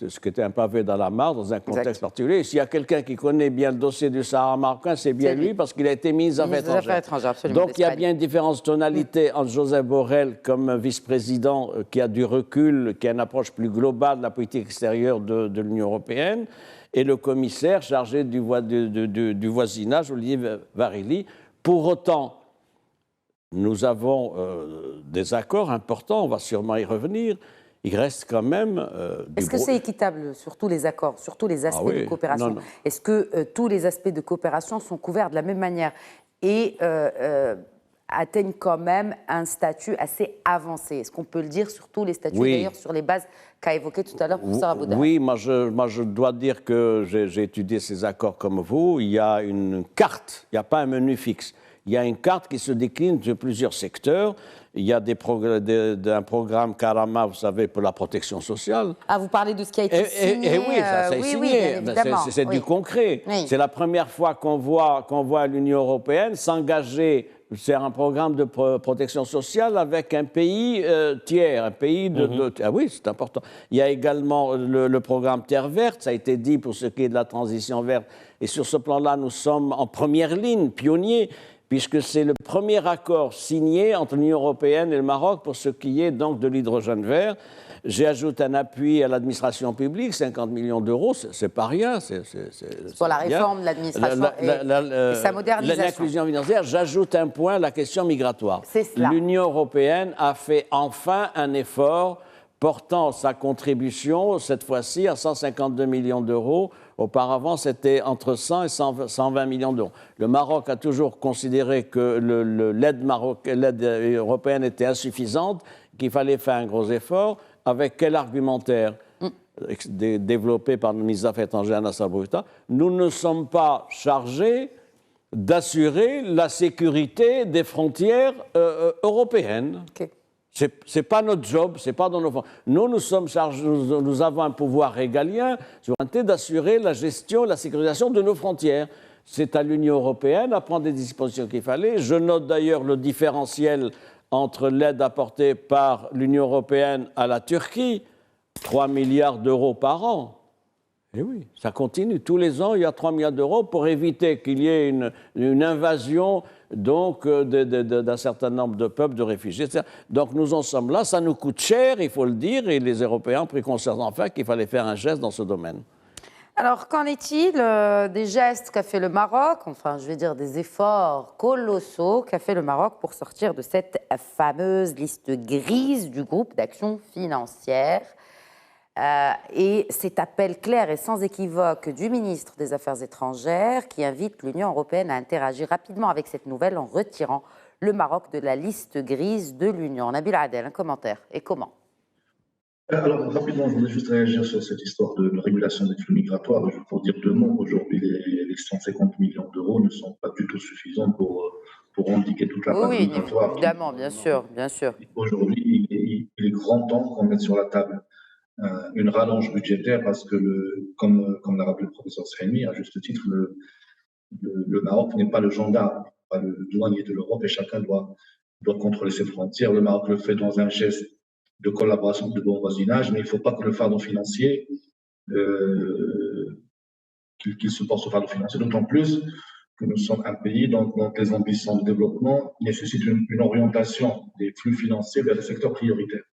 ce qui était un pavé dans la mare, dans un contexte particulier. S'il y a quelqu'un qui connaît bien le dossier du Sahara marocain, c'est bien lui, parce qu'il a été ministre des Affaires étrangères. Donc il y a bien une différence de tonalité entre Joseph Borrell comme vice-président qui a du recul, qui a une approche plus globale de la politique extérieure de l'Union européenne, et le commissaire chargé du voisinage, Olivier Varilly. Pour autant, nous avons des accords importants, on va sûrement y revenir. Il reste quand même... Est-ce que c'est équitable sur tous les accords, sur tous les aspects de coopération? Est-ce que tous les aspects de coopération sont couverts de la même manière et atteignent quand même un statut assez avancé? Est-ce qu'on peut le dire sur tous les statuts, d'ailleurs, sur les bases qu'a évoquées tout à l'heure professeur Abou Daoud? Oui, moi je dois dire que j'ai étudié ces accords comme vous. Il y a une carte, il n'y a pas un menu fixe. Il y a une carte qui se décline de plusieurs secteurs. Il y a un programme Karama, vous savez, pour la protection sociale. Ah, vous parlez de ce qui a été signé. Oui, ça c'est signé. C'est du concret. Oui. C'est la première fois qu'on voit l'Union européenne s'engager sur un programme de protection sociale avec un pays tiers, un pays de... Ah oui, c'est important. Il y a également le programme Terre verte, ça a été dit pour ce qui est de la transition verte. Et sur ce plan-là, nous sommes en première ligne, pionniers, puisque c'est le premier accord signé entre l'Union européenne et le Maroc pour ce qui est donc de l'hydrogène vert. J'ajoute un appui à l'administration publique, 50 millions d'euros, c'est pas rien. C'est pour la réforme de l'administration et sa modernisation. L'inclusion financière, j'ajoute un point, la question migratoire. L'Union européenne a fait enfin un effort portant sa contribution, cette fois-ci, à 152 millions d'euros. Auparavant, c'était entre 100 et 120 millions d'euros. Le Maroc a toujours considéré que l'aide européenne était insuffisante, qu'il fallait faire un gros effort. Avec quel argumentaire développé par le ministre des Affaires étrangères, Nasser Bourita? Nous ne sommes pas chargés d'assurer la sécurité des frontières européennes. Okay. C'est pas notre job, c'est pas dans nos fonds. Nous sommes chargés, nous avons un pouvoir régalien, souveraineté, d'assurer la gestion, la sécurisation de nos frontières. C'est à l'Union européenne à prendre des dispositions qu'il fallait. Je note d'ailleurs le différentiel entre l'aide apportée par l'Union européenne à la Turquie, 3 milliards d'euros par an. Et oui, ça continue. Tous les ans, il y a 3 milliards d'euros pour éviter qu'il y ait une invasion donc, d'un certain nombre de peuples, de réfugiés, etc. Donc nous en sommes là, ça nous coûte cher, il faut le dire, et les Européens ont pris conscience enfin qu'il fallait faire un geste dans ce domaine. Alors, qu'en est-il des gestes qu'a fait le Maroc, enfin, je vais dire des efforts colossaux qu'a fait le Maroc pour sortir de cette fameuse liste grise du groupe d'action financière et cet appel clair et sans équivoque du ministre des Affaires étrangères qui invite l'Union européenne à interagir rapidement avec cette nouvelle en retirant le Maroc de la liste grise de l'Union. Nabil Adel, un commentaire. Et comment? Alors, rapidement, je voudrais juste réagir sur cette histoire de régulation des flux migratoires. Pour dire deux mots, aujourd'hui, les 150 millions d'euros ne sont pas du tout suffisants pour endiguer toute la vague migratoire. Oui, évidemment, bien sûr. Aujourd'hui, il est grand temps qu'on mette sur la table une rallonge budgétaire parce que, comme l'a rappelé le professeur Sahimi, à juste titre, le Maroc n'est pas le gendarme, pas le douanier de l'Europe et chacun doit contrôler ses frontières. Le Maroc le fait dans un geste de collaboration, de bon voisinage, mais il ne faut pas que le fardeau financier, qu'il supporte ce fardeau financier, d'autant plus que nous sommes un pays dont les ambitions de développement nécessitent une orientation des flux financiers vers les secteurs prioritaires.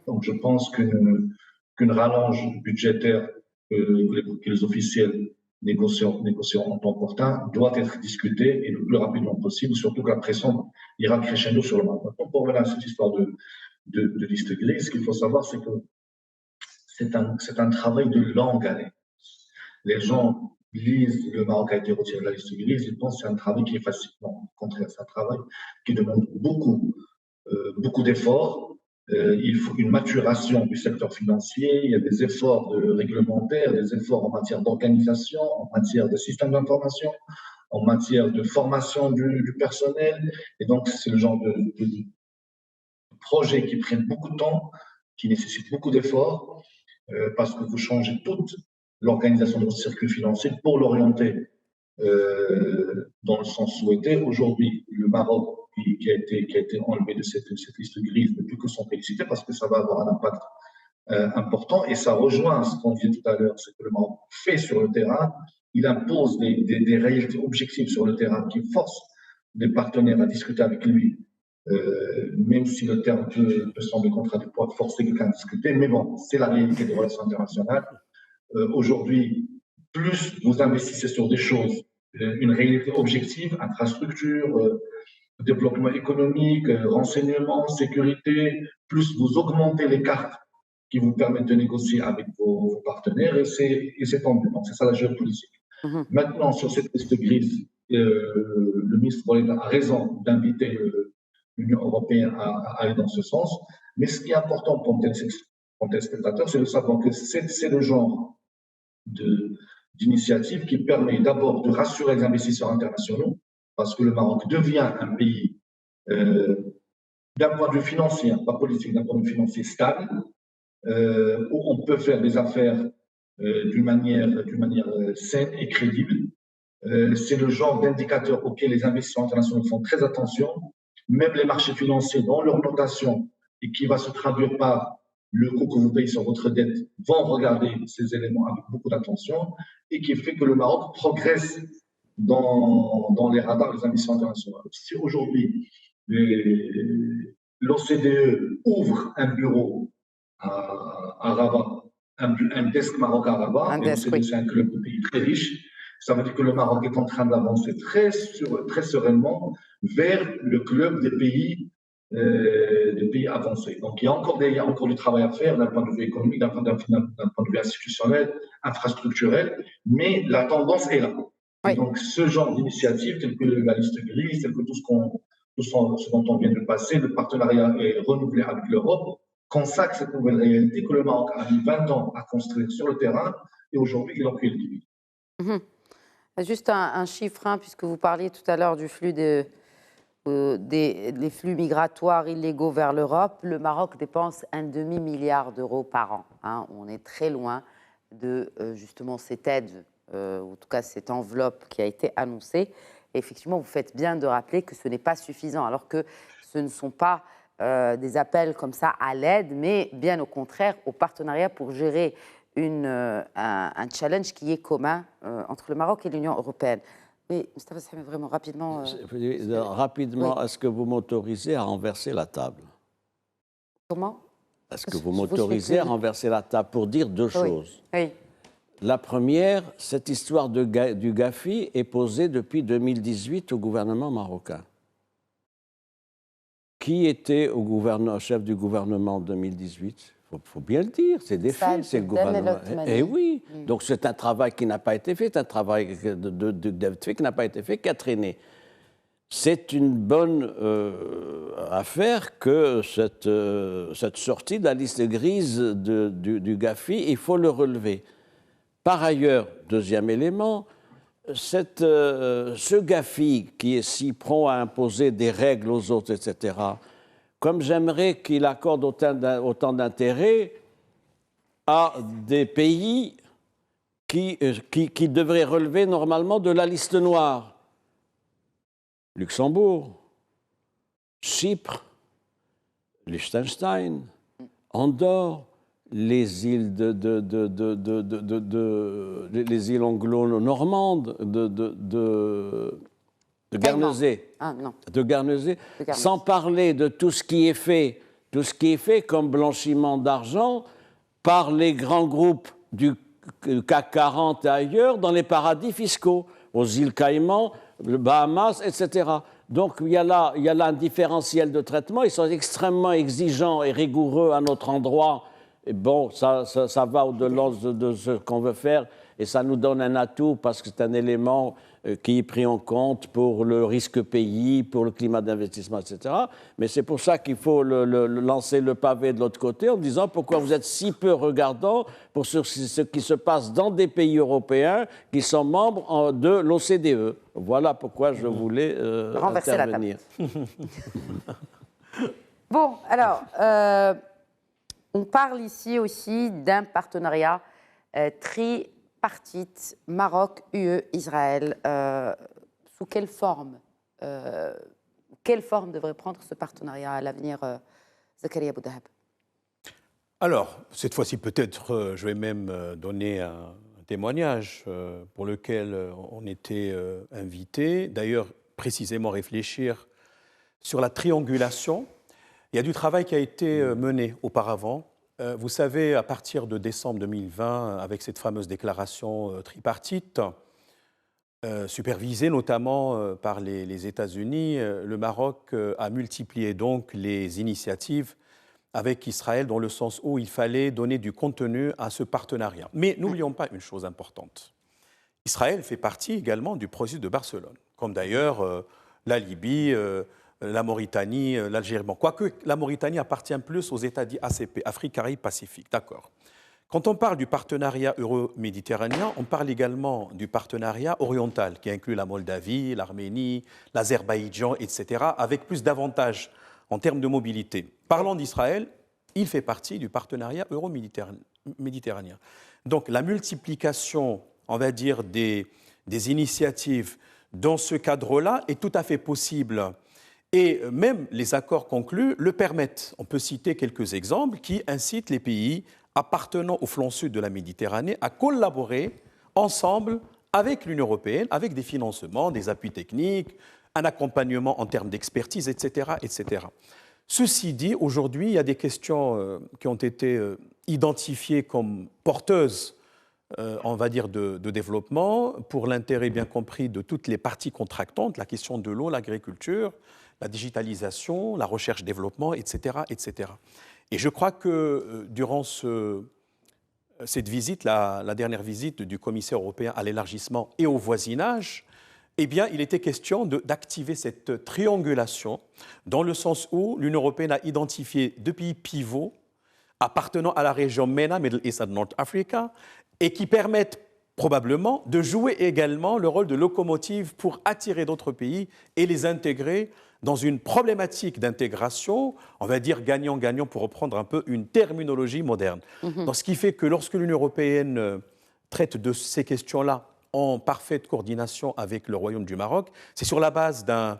Donc je pense qu'une rallonge budgétaire que les officiels négociants en temps opportun doit être discutée et le plus rapidement possible, surtout que la pression ira crescendo sur le Maroc. Maintenant, pour revenir à cette histoire de liste grise, ce qu'il faut savoir, c'est que c'est un travail de longue haleine. Les gens lisent le Maroc a été retiré de la liste grise, ils pensent que c'est un travail qui est facile. Non, au contraire, c'est un travail qui demande beaucoup d'efforts. Il faut une maturation du secteur financier, il y a des efforts réglementaires, des efforts en matière d'organisation, en matière de système d'information, en matière de formation du personnel. Et donc, c'est le genre de projets qui prennent beaucoup de temps, qui nécessitent beaucoup d'efforts, parce que vous changez toute l'organisation de votre circuit financier pour l'orienter dans le sens souhaité. Aujourd'hui, le Maroc qui a été enlevé de cette liste grise ne peut que s'en féliciter parce que ça va avoir un impact important, et ça rejoint ce qu'on disait tout à l'heure, ce que le Maroc fait sur le terrain. Il impose des réalités objectives sur le terrain qui forcent les partenaires à discuter avec lui, même si le terme peut sembler contradictoire, forcer quelqu'un à discuter, mais bon, c'est la réalité des relations internationales. Aujourd'hui, plus vous investissez sur des choses, une réalité objective, infrastructure, développement économique, renseignement, sécurité, plus vous augmentez les cartes qui vous permettent de négocier avec vos partenaires, et c'est tant mieux. Donc, c'est ça la géopolitique. Maintenant, sur cette liste grise, le ministre Borrell a raison d'inviter l'Union européenne à aller dans ce sens, mais ce qui est important pour un téléspectateur, c'est de savoir que c'est le genre d'initiative qui permet d'abord de rassurer les investisseurs internationaux, parce que le Maroc devient un pays, d'un point de vue financier, pas politique, d'un point de vue financier stable, où on peut faire des affaires d'une manière saine et crédible. C'est le genre d'indicateur auquel les investisseurs internationaux font très attention, même les marchés financiers dans leur notation, et qui va se traduire par le coût que vous payez sur votre dette, vont regarder ces éléments avec beaucoup d'attention, et qui fait que le Maroc progresse dans les radars des investisseurs internationaux. Si aujourd'hui l'OCDE ouvre un bureau à Rabat, un desk Maroc à Rabat, et l'OCDE c'est un club de pays très riche, ça veut dire que le Maroc est en train d'avancer très sereinement vers le club des pays avancés. Donc il y a encore du travail à faire d'un point de vue économique, d'un point de vue institutionnel, infrastructurel, mais la tendance est là. Oui. Donc ce genre d'initiative, telle que la liste grise, telle que tout ce dont on vient de passer, le partenariat est renouvelé avec l'Europe, consacre cette nouvelle réalité que le Maroc a mis 20 ans à construire sur le terrain, et aujourd'hui il en cueille le fruit. Juste un chiffre, puisque vous parliez tout à l'heure du flux des flux migratoires illégaux vers l'Europe. Le Maroc dépense un demi-milliard d'euros par an. On est très loin de justement cette aide, ou en tout cas cette enveloppe qui a été annoncée. Et effectivement, vous faites bien de rappeler que ce n'est pas suffisant, alors que ce ne sont pas des appels comme ça à l'aide, mais bien au contraire au partenariat pour gérer un challenge qui est commun entre le Maroc et l'Union européenne. Mais Moustapha Sahimi, vraiment rapidement... Rapidement, oui. Est-ce que vous m'autorisez à renverser la table? Comment? Est-ce que vous m'autorisez à renverser la table pour dire deux choses? Oui. La première, cette histoire du Gafi est posée depuis 2018 au gouvernement marocain. Qui était chef du gouvernement en 2018? Il faut bien le dire, c'est des faits, c'est le gouvernement. Eh oui, donc c'est un travail qui n'a pas été fait, un travail qui n'a pas été fait, qui a traîné. C'est une bonne affaire que cette sortie de la liste grise du Gafi, il faut le relever. Par ailleurs, deuxième élément, ce Gafi qui est si prompt à imposer des règles aux autres, etc., comme j'aimerais qu'il accorde autant d'intérêt à des pays qui devraient relever normalement de la liste noire. Luxembourg, Chypre, Liechtenstein, Andorre, les îles les îles anglo-normandes de Guernesey, sans parler de tout ce qui est fait comme blanchiment d'argent par les grands groupes du CAC 40 et ailleurs dans les paradis fiscaux, aux îles Caïmans, les Bahamas, etc. Donc il y a là un différentiel de traitement. Ils sont extrêmement exigeants et rigoureux à notre endroit. Et bon, ça va au-delà de ce qu'on veut faire et ça nous donne un atout parce que c'est un élément qui est pris en compte pour le risque pays, pour le climat d'investissement, etc. Mais c'est pour ça qu'il faut lancer le pavé de l'autre côté en disant pourquoi vous êtes si peu regardant pour ce qui se passe dans des pays européens qui sont membres de l'OCDE. Voilà pourquoi je voulais renverser intervenir. La table. Bon, alors, on parle ici aussi d'un partenariat tripartite Maroc, UE, Israël. Sous quelle forme devrait prendre ce partenariat à l'avenir, Zakaria Boudahab? Alors, cette fois-ci, peut-être, je vais même donner un témoignage pour lequel on était invité. D'ailleurs, précisément réfléchir sur la triangulation. Il y a du travail qui a été mené auparavant. Vous savez, à partir de décembre 2020, avec cette fameuse déclaration tripartite, supervisée notamment par les États-Unis, le Maroc a multiplié donc les initiatives avec Israël, dans le sens où il fallait donner du contenu à ce partenariat. Mais n'oublions pas une chose importante. Israël fait partie également du processus de Barcelone, comme d'ailleurs la Libye, la Mauritanie, l'Algérie. Bon, quoique la Mauritanie appartient plus aux États dits ACP, Afrique, Caraïbes, Pacifique, d'accord. Quand on parle du partenariat euro-méditerranéen, on parle également du partenariat oriental, qui inclut la Moldavie, l'Arménie, l'Azerbaïdjan, etc., avec plus d'avantages en termes de mobilité. Parlant d'Israël, il fait partie du partenariat euro-méditerranéen. Donc la multiplication, on va dire, des initiatives dans ce cadre-là est tout à fait possible. Et même les accords conclus le permettent. On peut citer quelques exemples qui incitent les pays appartenant au flanc sud de la Méditerranée à collaborer ensemble avec l'Union européenne, avec des financements, des appuis techniques, un accompagnement en termes d'expertise, etc., etc. Ceci dit, aujourd'hui, il y a des questions qui ont été identifiées comme porteuses, on va dire, de développement, pour l'intérêt bien compris de toutes les parties contractantes, la question de l'eau, l'agriculture, la digitalisation, la recherche-développement, etc., etc. Et je crois que durant cette visite, la dernière visite du commissaire européen à l'élargissement et au voisinage, eh bien, il était question d'activer cette triangulation dans le sens où l'Union européenne a identifié deux pays pivots appartenant à la région MENA, Middle East and North Africa, et qui permettent probablement de jouer également le rôle de locomotive pour attirer d'autres pays et les intégrer dans une problématique d'intégration, on va dire gagnant-gagnant pour reprendre un peu une terminologie moderne. Donc, ce qui fait que lorsque l'Union européenne traite de ces questions-là en parfaite coordination avec le Royaume du Maroc, c'est sur la base d'un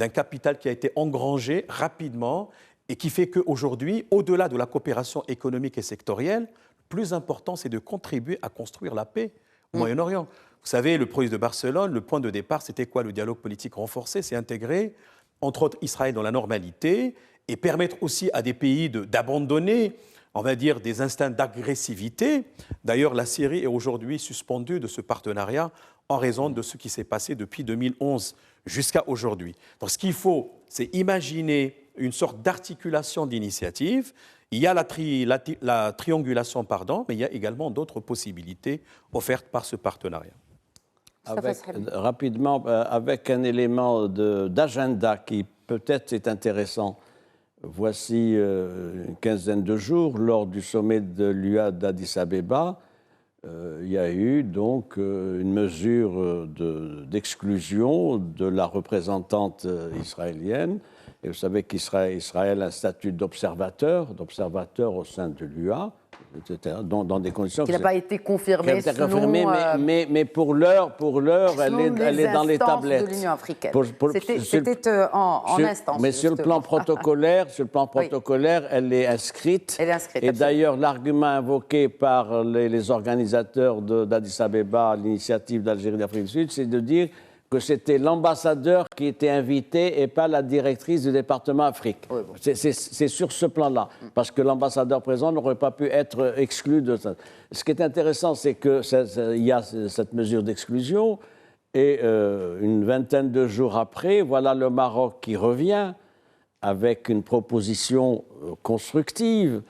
capital qui a été engrangé rapidement et qui fait qu'aujourd'hui, au-delà de la coopération économique et sectorielle, le plus important, c'est de contribuer à construire la paix au Moyen-Orient. Vous savez, le processus de Barcelone, le point de départ, c'était quoi? Le dialogue politique renforcé, c'est intégrer, entre autres, Israël dans la normalité et permettre aussi à des pays d'abandonner, on va dire, des instincts d'agressivité. D'ailleurs, la Syrie est aujourd'hui suspendue de ce partenariat en raison de ce qui s'est passé depuis 2011 jusqu'à aujourd'hui. Donc, ce qu'il faut, c'est imaginer une sorte d'articulation d'initiatives. Il y a la triangulation, mais il y a également d'autres possibilités offertes par ce partenariat. Rapidement, avec un élément d'agenda qui peut-être est intéressant. Voici une quinzaine de jours, lors du sommet de l'UA d'Addis Abeba, il y a eu donc une mesure d'exclusion de la représentante israélienne. Et vous savez qu'Israël a un statut d'observateur au sein de l'UA, dans des conditions... Qui n'a pas été confirmé selon... Mais pour l'heure, elle est dans les tablettes. De l'Union africaine. C'était en instance. Mais sur le plan protocolaire, elle est inscrite. Et d'ailleurs, l'argument invoqué par les organisateurs d'Addis Abeba, l'initiative d'Algérie et d'Afrique du Sud, c'est de dire que c'était l'ambassadeur qui était invité et pas la directrice du département Afrique. Oui, bon. C'est sur ce plan-là, parce que l'ambassadeur présent n'aurait pas pu être exclu de ça. Ce qui est intéressant, c'est qu'il y a cette mesure d'exclusion, et une vingtaine de jours après, voilà le Maroc qui revient avec une proposition constructive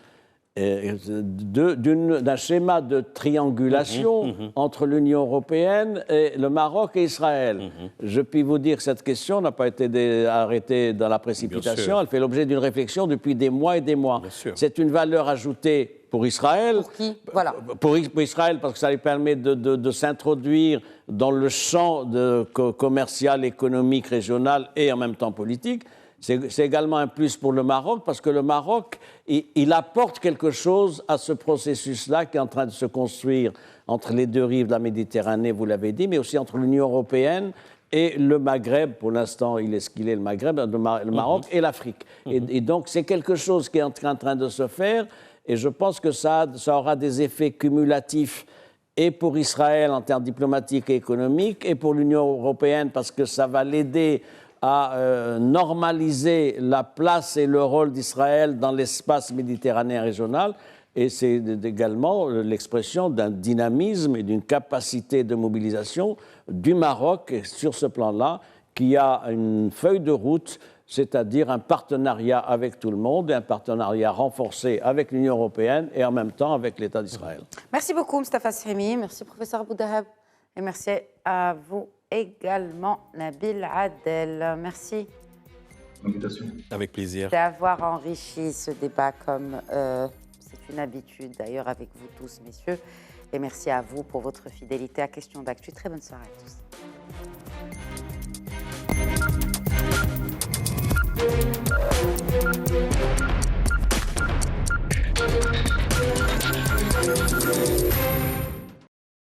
d'un schéma de triangulation entre l'Union européenne et le Maroc et Israël. Je puis vous dire que cette question n'a pas été arrêtée dans la précipitation. Elle fait l'objet d'une réflexion depuis des mois et des mois. C'est une valeur ajoutée pour Israël. Pour qui? Voilà. Pour Israël, parce que ça lui permet de s'introduire dans le champ commercial, économique, régional et en même temps politique. C'est également un plus pour le Maroc, parce que le Maroc, il apporte quelque chose à ce processus-là qui est en train de se construire entre les deux rives de la Méditerranée, vous l'avez dit, mais aussi entre l'Union européenne et le Maghreb. Pour l'instant, il est ce qu'il est, le Maghreb, le Maroc et l'Afrique. Et donc, c'est quelque chose qui est en train de se faire. Et je pense que ça aura des effets cumulatifs et pour Israël en termes diplomatiques et économiques, et pour l'Union européenne, parce que ça va l'aider à normaliser la place et le rôle d'Israël dans l'espace méditerranéen régional. Et c'est également l'expression d'un dynamisme et d'une capacité de mobilisation du Maroc sur ce plan-là, qui a une feuille de route, c'est-à-dire un partenariat avec tout le monde, et un partenariat renforcé avec l'Union européenne et en même temps avec l'État d'Israël. Merci beaucoup, Mustapha Srimi. Merci, professeur Boudaheb. Et merci à vous également, Nabil Adel. Merci. Avec plaisir. D'avoir enrichi ce débat comme c'est une habitude d'ailleurs avec vous tous, messieurs. Et merci à vous pour votre fidélité à Question d'Actu. Très bonne soirée à tous.